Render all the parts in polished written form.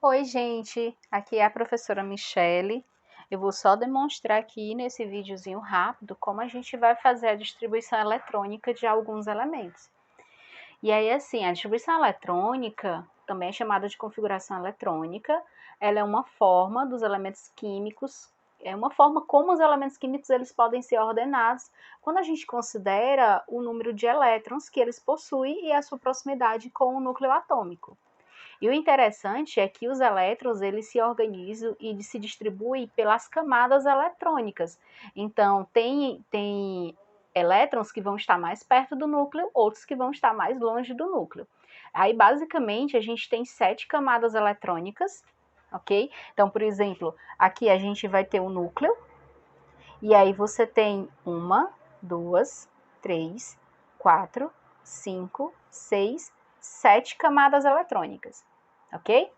Oi, gente, aqui é a professora Michele. Eu vou só demonstrar aqui nesse videozinho rápido como a gente vai fazer a distribuição eletrônica de alguns elementos. E aí, assim, a distribuição eletrônica, também é chamada de configuração eletrônica, ela é uma forma dos elementos químicos, é uma forma como os elementos químicos eles podem ser ordenados quando a gente considera o número de elétrons que eles possuem e a sua proximidade com o núcleo atômico. E o interessante é que os elétrons eles se organizam e se distribuem pelas camadas eletrônicas. Então, tem elétrons que vão estar mais perto do núcleo, outros que vão estar mais longe do núcleo. Aí, basicamente, a gente tem 7 camadas eletrônicas, ok? Então, por exemplo, aqui a gente vai ter o núcleo, e aí você tem 1, 2, 3, 4, 5, 6, 7 camadas eletrônicas, ok?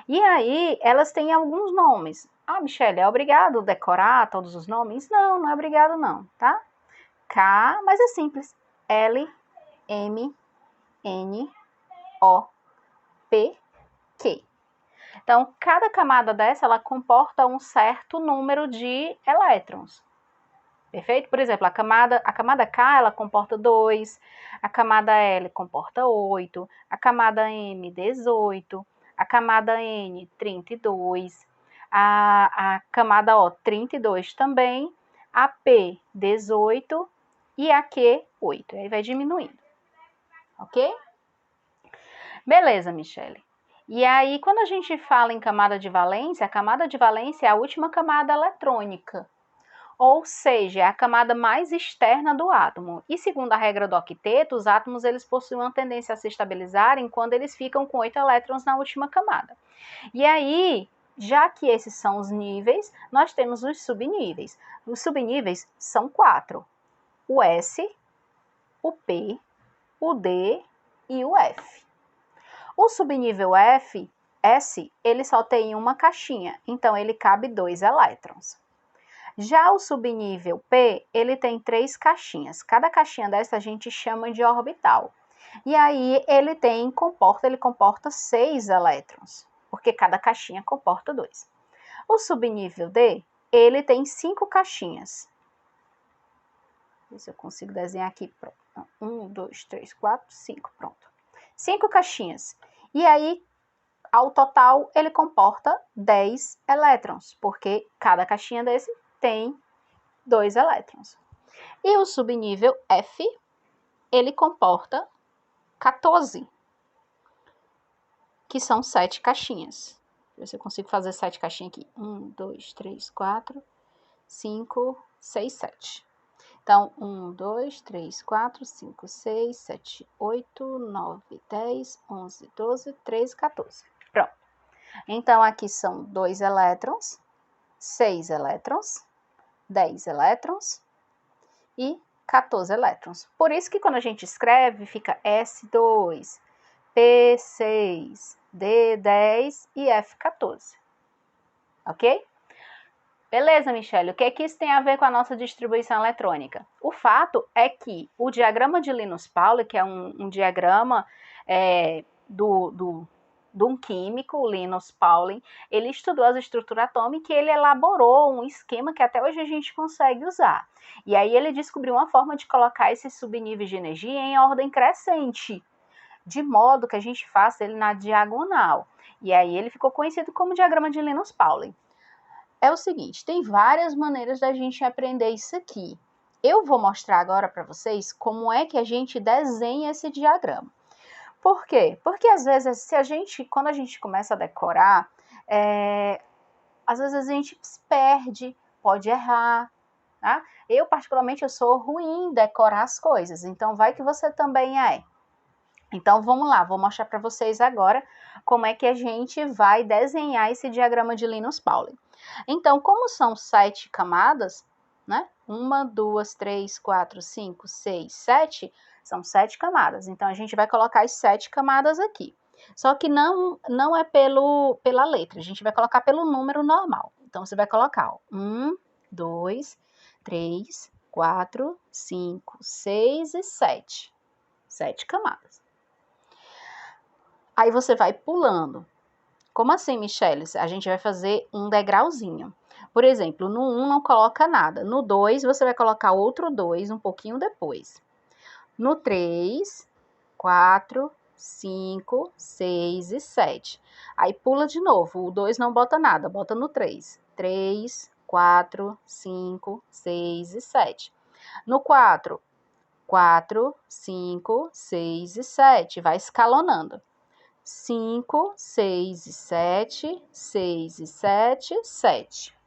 E aí elas têm alguns nomes. Ah, Michelle, é obrigado decorar todos os nomes? Não, não é obrigado não, tá? K, mas é simples. L, M, N, O, P, Q. Então, cada camada dessa, ela comporta um certo número de elétrons. Perfeito? Por exemplo, a camada K, ela comporta 2, a camada L comporta 8, a camada M, 18, a camada N, 32, a camada O, 32 também, a P, 18 e a Q, 8. Aí vai diminuindo. Ok? Beleza, Michele. E aí, quando a gente fala em camada de valência, a camada de valência é a última camada eletrônica, ou seja, é a camada mais externa do átomo. E segundo a regra do octeto, os átomos eles possuem uma tendência a se estabilizarem quando eles ficam com 8 elétrons na última camada. E aí, já que esses são os níveis, nós temos os subníveis. Os subníveis são 4: o S, o P, o D e o F. O subnível S, ele só tem uma caixinha, então ele cabe 2 elétrons. Já o subnível P, ele tem 3 caixinhas. Cada caixinha dessa a gente chama de orbital. E aí ele comporta 6 elétrons, porque cada caixinha comporta 2. O subnível D, ele tem 5 caixinhas. Ver se eu consigo desenhar aqui. Pronto. 1, 2, 3, 4, 5. Pronto. 5 caixinhas. E aí, ao total, ele comporta 10 elétrons, porque cada caixinha desse tem 2 elétrons. E o subnível F, ele comporta 14, que são 7 caixinhas. Deixa eu ver se eu consigo fazer 7 caixinhas aqui. 1, 2, 3, 4, 5, 6, 7. Então, 1, 2, 3, 4, 5, 6, 7, 8, 9, 10, 11, 12, 13, 14. Pronto. Então, aqui são 2 elétrons, 6 elétrons, 10 elétrons e 14 elétrons. Por isso que quando a gente escreve, fica S2, P6, D10 e F14. Ok? Beleza, Michele, o que é que isso tem a ver com a nossa distribuição eletrônica? O fato é que o diagrama de Linus-Pauling, que é um diagrama de um químico, Linus Pauling, ele estudou as estruturas atômicas e ele elaborou um esquema que até hoje a gente consegue usar. E aí ele descobriu uma forma de colocar esses subníveis de energia em ordem crescente, de modo que a gente faça ele na diagonal. E aí ele ficou conhecido como diagrama de Linus Pauling. É o seguinte, tem várias maneiras da gente aprender isso aqui. Eu vou mostrar agora para vocês como é que a gente desenha esse diagrama. Por quê? Porque às vezes, quando a gente começa a decorar, às vezes a gente se perde, pode errar, tá? Eu, particularmente, eu sou ruim em decorar as coisas, então vai que você também é. Então, vamos lá, vou mostrar para vocês agora como é que a gente vai desenhar esse diagrama de Linus Pauling. Então, como são 7 camadas, né? 1, 2, 3, 4, 5, 6, 7, são 7 camadas. Então, a gente vai colocar as 7 camadas aqui. Só que não é pela letra, a gente vai colocar pelo número normal. Então, você vai colocar 1, 2, 3, 4, 5, 6 e 7. 7 camadas. Aí você vai pulando. Como assim, Michele? A gente vai fazer um degrauzinho. Por exemplo, no 1 não coloca nada. No 2, você vai colocar outro 2 um pouquinho depois. No 3, 4, 5, 6 e 7. Aí pula de novo. O 2 não bota nada, bota no 3. 3, 4, 5, 6 e 7. No 4, 4, 5, 6 e 7. Vai escalonando. 5, 6 e 7, 6 e 7, 7.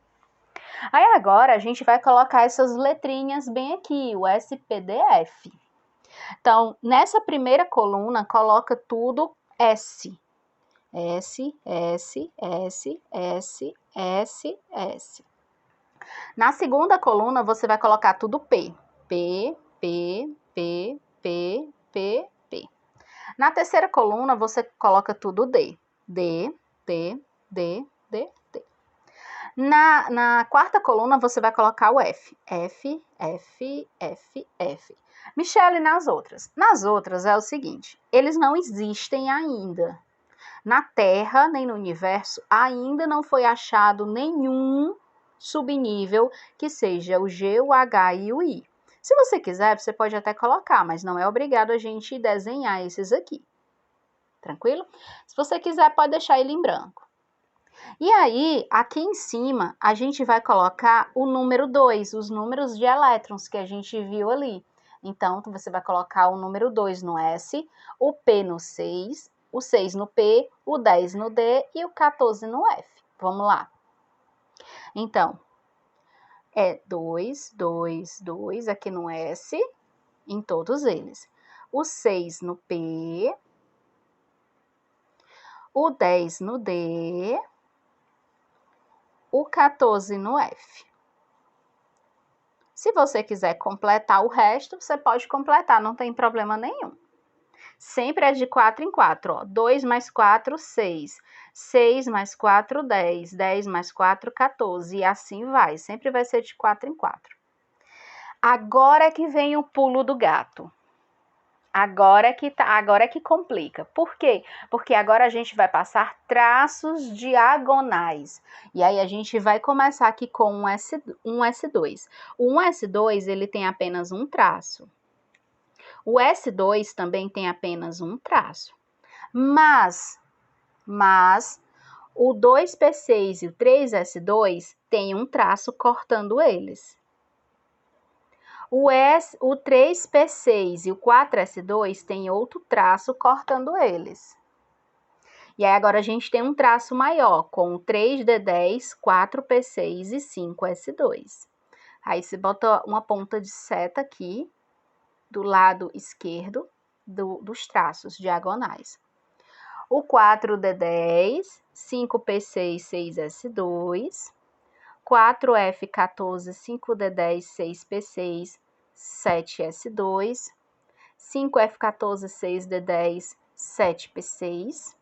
Aí agora a gente vai colocar essas letrinhas bem aqui, o SPDF. Então, nessa primeira coluna, coloca tudo S. S, S, S, S, S, S. Na segunda coluna, você vai colocar tudo P. P, P, P, P, P, P. Na terceira coluna, você coloca tudo D. D, D, D, D, D. Na quarta coluna, você vai colocar o F. F, F, F, F. Michele, nas outras? Nas outras é o seguinte, eles não existem ainda. Na Terra, nem no universo, ainda não foi achado nenhum subnível que seja o G, o H e o I. Se você quiser, você pode até colocar, mas não é obrigado a gente desenhar esses aqui. Tranquilo? Se você quiser, pode deixar ele em branco. E aí, aqui em cima, a gente vai colocar o número 2, os números de elétrons que a gente viu ali. Então, você vai colocar o número 2 no S, o P no 6, o 6 no P, o 10 no D e o 14 no F. Vamos lá. Então, é 2, 2, 2 aqui no S, em todos eles. O 6 no P, o 10 no D, o 14 no F. Se você quiser completar o resto, você pode completar, não tem problema nenhum. Sempre é de 4 em 4, ó. 2 mais 4, 6. 6 mais 4, 10. 10 mais 4, 14. E assim vai, sempre vai ser de 4 em 4. Agora é que vem o pulo do gato. Agora é que complica. Por quê? Porque agora a gente vai passar traços diagonais. E aí a gente vai começar aqui com um S2. O 1S2, ele tem apenas um traço. O S2 também tem apenas um traço. Mas o 2P6 e o 3S2 tem um traço cortando eles. O 3P6 e o 4S2 tem outro traço cortando eles. E aí agora a gente tem um traço maior, com o 3D10, 4P6 e 5S2. Aí você bota uma ponta de seta aqui, do lado esquerdo dos traços diagonais. O 4D10, 5P6, 6S2, 4F14, 5D10, 6P6, 7S2, 5F14, 6D10, 7P6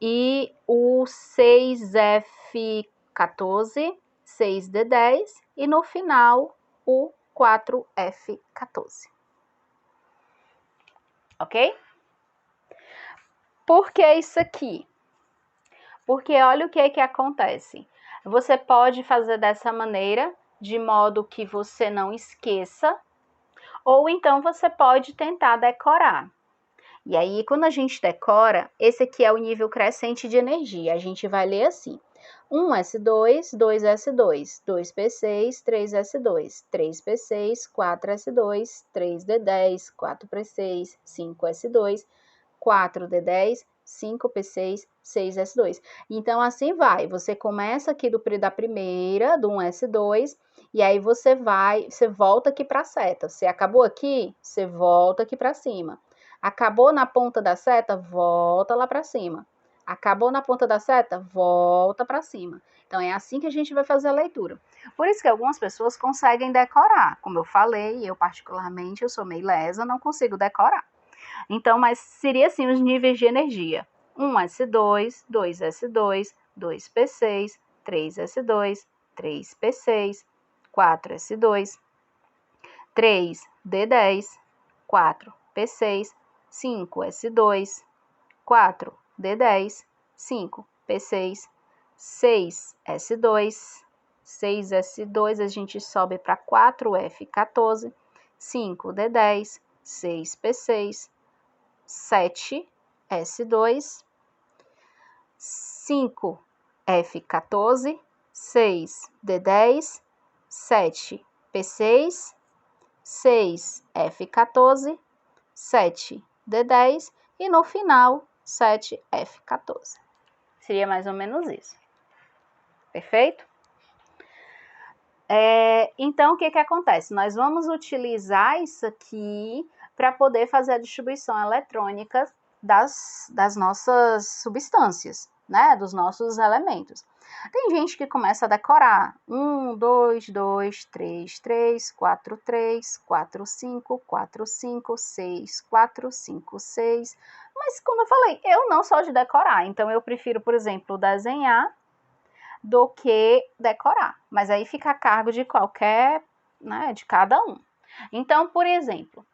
e o 6F14, 6D10 e no final o 4F14. Ok? Por que isso aqui? Porque olha o que acontece. Você pode fazer dessa maneira, de modo que você não esqueça, ou então você pode tentar decorar. E aí, quando a gente decora, esse aqui é o nível crescente de energia. A gente vai ler assim: 1S2, 2S2, 2P6, 3S2, 3P6, 4S2, 3D10, 4P6, 5S2, 4D10, 5P6, 6S2. Então, assim vai. Você começa aqui da primeira, do 1S2, e aí você volta aqui para a seta. Você acabou aqui, você volta aqui para cima. Acabou na ponta da seta, volta lá para cima. Acabou na ponta da seta, volta para cima. Então, é assim que a gente vai fazer a leitura. Por isso que algumas pessoas conseguem decorar. Como eu falei, eu particularmente, eu sou meio lesa, não consigo decorar. Então, mas seria assim os níveis de energia. 1S2, 2S2, 2P6, 3S2, 3P6, 4S2, 3D10, 4P6, 5S2, 4D10, 5p6, 6s2, 6s2 a gente sobe para 4f14, 5d10, 6p6, 7s2, 5f14, 6d10, 7p6, 6f14, 7d10 e no final 7f14. Seria mais ou menos isso. Perfeito? Então, o que acontece? Nós vamos utilizar isso aqui para poder fazer a distribuição eletrônica das nossas substâncias, né? Dos nossos elementos. Tem gente que começa a decorar 1, 2, 2, 3, 3, 4, 3, 4, 5, 4, 5, 6, 4, 5, 6. Mas, como eu falei, eu não sou de decorar, então eu prefiro, por exemplo, desenhar do que decorar. Mas aí fica a cargo de qualquer, né, de cada um. Então, por exemplo,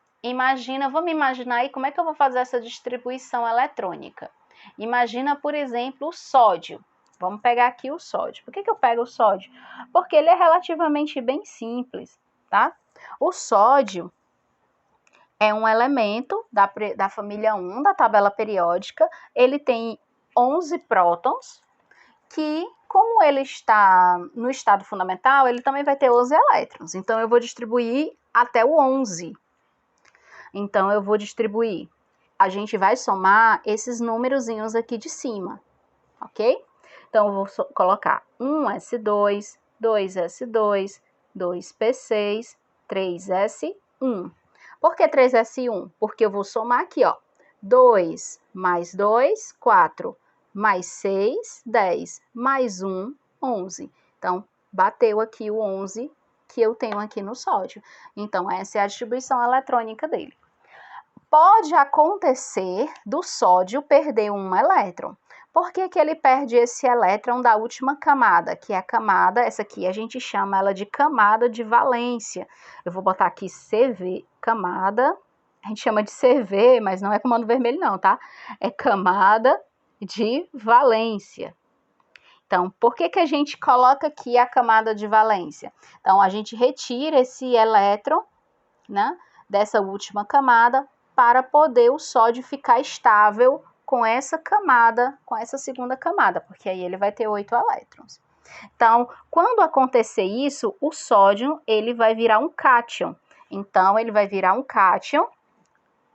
vamos imaginar aí como é que eu vou fazer essa distribuição eletrônica. Imagina, por exemplo, o sódio. Vamos pegar aqui o sódio. Por que eu pego o sódio? Porque ele é relativamente bem simples, tá? O sódio é um elemento da família 1 da tabela periódica. Ele tem 11 prótons, que, como ele está no estado fundamental, ele também vai ter 11 elétrons. Então, eu vou distribuir até o 11. Então, eu vou distribuir. A gente vai somar esses númerozinhos aqui de cima, ok? Então, eu vou colocar 1s2, 2s2, 2p6, 3s1. Por que 3s1? Porque eu vou somar aqui, ó. 2 mais 2, 4. Mais 6, 10, mais 1, 11. Então, bateu aqui o 11 que eu tenho aqui no sódio. Então, essa é a distribuição eletrônica dele. Pode acontecer do sódio perder um elétron. Por que ele perde esse elétron da última camada? Que é a camada, essa aqui a gente chama ela de camada de valência. Eu vou botar aqui CV, camada, a gente chama de CV, mas não é comando vermelho não, tá? É camada de valência. Então, por que a gente coloca aqui a camada de valência? Então, a gente retira esse elétron, né, dessa última camada para poder o sódio ficar estável com essa camada, com essa segunda camada, porque aí ele vai ter 8 elétrons. Então, quando acontecer isso, o sódio ele vai virar um cátion. Então, ele vai virar um cátion.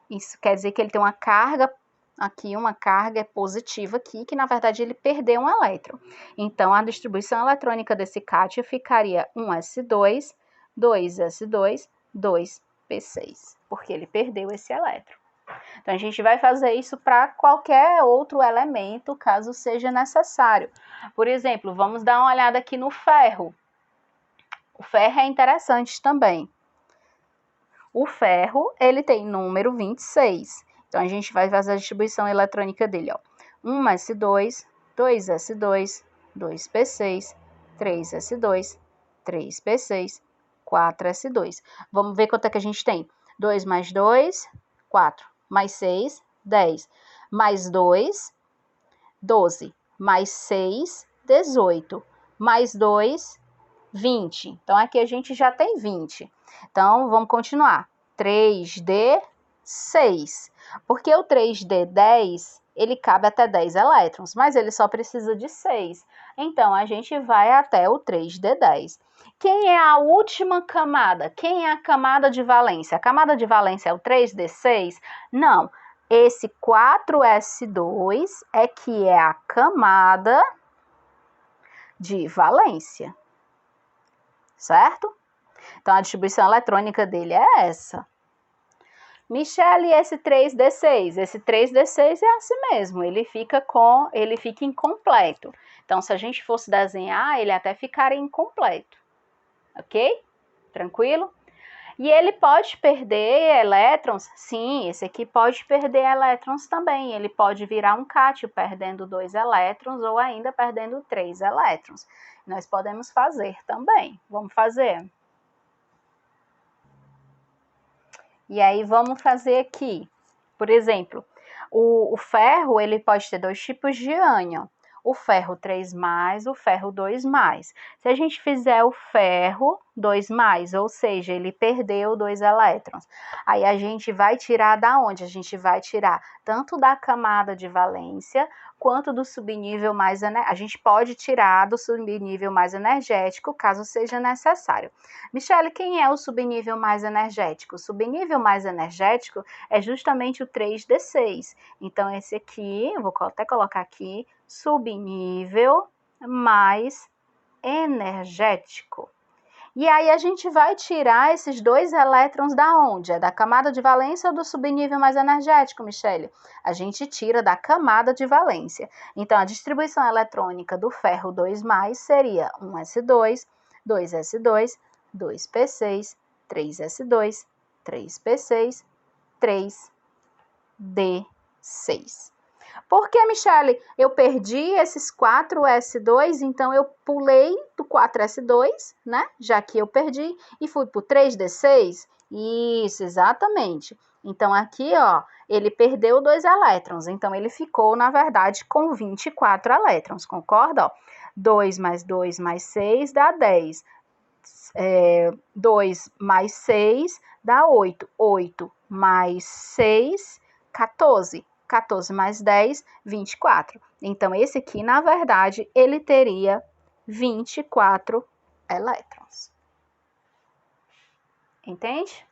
Isso quer dizer que ele tem uma carga aqui, uma carga positiva aqui, que na verdade ele perdeu um elétron. Então, a distribuição eletrônica desse cátion ficaria 1s2, 2s2, 2p6, porque ele perdeu esse elétron. Então, a gente vai fazer isso para qualquer outro elemento, caso seja necessário. Por exemplo, vamos dar uma olhada aqui no ferro. O ferro é interessante também. O ferro, ele tem número 26. Então, a gente vai fazer a distribuição eletrônica dele, ó. 1s2, 2s2, 2p6, 3s2, 3p6, 4s2. Vamos ver quanto é que a gente tem. 2 mais 2, 4. Mais 6, 10. Mais 2, 12. Mais 6, 18. Mais 2, 20. Então, aqui a gente já tem 20. Então, vamos continuar. 3D6. Porque o 3D10, ele cabe até 10 elétrons, mas ele só precisa de 6. Então, a gente vai até o 3D10. Quem é a última camada? Quem é a camada de valência? A camada de valência é o 3D6? Não. Esse 4S2 é que é a camada de valência. Certo? Então, a distribuição eletrônica dele é essa. Michele, esse 3D6? Esse 3D6 é assim mesmo, ele fica incompleto. Então, se a gente fosse desenhar, ele até ficaria incompleto. Ok? Tranquilo? E ele pode perder elétrons? Sim, esse aqui pode perder elétrons também. Ele pode virar um cátion perdendo 2 elétrons ou ainda perdendo 3 elétrons. Nós podemos fazer também. Vamos fazer? E aí, vamos fazer aqui. Por exemplo, O ferro, ele pode ter dois tipos de ânion. O ferro 3+, o ferro 2+. Se a gente fizer o ferro 2+, ou seja, ele perdeu 2 elétrons, aí a gente vai tirar da onde? A gente vai tirar tanto da camada de valência, quanto do subnível mais energético. A gente pode tirar do subnível mais energético, caso seja necessário. Michele, quem é o subnível mais energético? O subnível mais energético é justamente o 3D6. Então, esse aqui, eu vou até colocar aqui, subnível mais energético. E aí a gente vai tirar esses 2 elétrons da onde? É da camada de valência ou do subnível mais energético, Michele? A gente tira da camada de valência. Então, a distribuição eletrônica do ferro 2+, seria 1s2, 2s2, 2p6, 3s2, 3p6, 3d6. Por que, Michele, eu perdi esses 4s2, então eu pulei do 4s2, né? Já que eu perdi, e fui para o 3d6? Isso, exatamente. Então, aqui, ó, ele perdeu 2 elétrons, então ele ficou, na verdade, com 24 elétrons, concorda? Ó, 2 mais 2 mais 6 dá 10. 2 mais 6 dá 8. 8 mais 6, 14. 14 mais 10, 24. Então, esse aqui, na verdade, ele teria 24 elétrons. Entende?